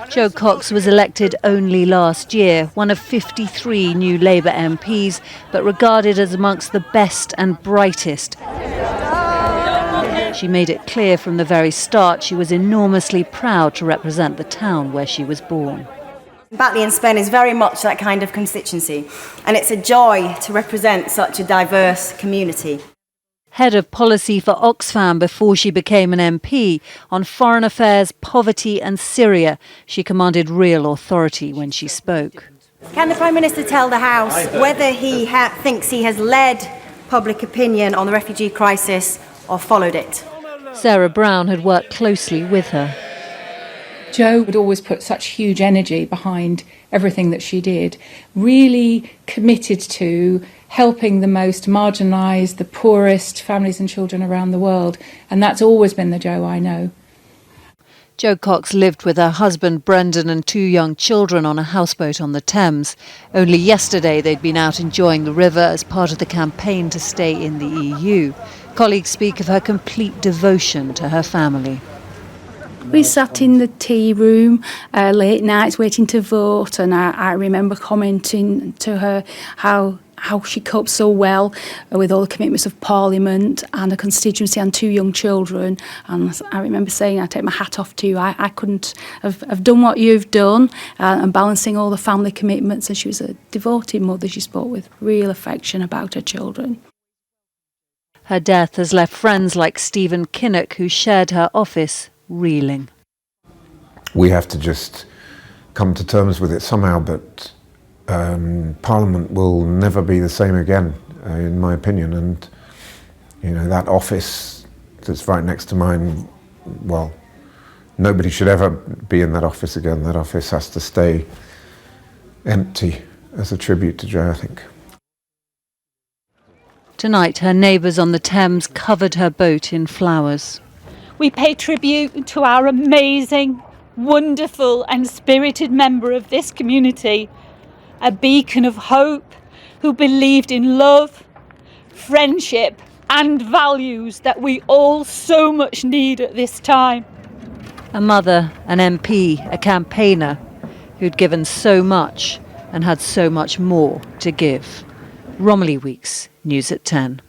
Jo Cox was elected only last year, one of 53 new Labour MPs, but regarded as amongst the best and brightest. She made it clear from the very start she was enormously proud to represent the town where she was born. Batley and Spen is very much that kind of constituency, and it's a joy to represent such a diverse community. Head of policy for Oxfam before she became an MP, on foreign affairs, poverty and Syria, she commanded real authority when she spoke. Can the Prime Minister tell the House whether he thinks he has led public opinion on the refugee crisis or followed it? Sarah Brown had worked closely with her. Jo would always put such huge energy behind everything that she did, really committed to helping the most marginalised, the poorest families and children around the world. And that's always been the Jo I know. Jo Cox lived with her husband Brendan and 2 young children on a houseboat on the Thames. Only yesterday they'd been out enjoying the river as part of the campaign to stay in the EU. Colleagues speak of her complete devotion to her family. We sat in the tea room late nights waiting to vote, and I remember commenting to her how she coped so well with all the commitments of Parliament and a constituency and 2 young children. And I remember saying, I take my hat off to you. I couldn't have done what you've done, and balancing all the family commitments. And she was a devoted mother. She spoke with real affection about her children. Her death has left friends like Stephen Kinnock, who shared her office, reeling. We have to just come to terms with it somehow, but Parliament will never be the same again, in my opinion. And that office that's right next to mine, well, nobody should ever be in that office again. That office has to stay empty as a tribute to Jo, I think. Tonight, her neighbours on the Thames covered her boat in flowers. We pay tribute to our amazing, wonderful and spirited member of this community, a beacon of hope who believed in love, friendship and values that we all so much need at this time. A mother, an MP, a campaigner who'd given so much and had so much more to give. Romilly Weeks, News at 10.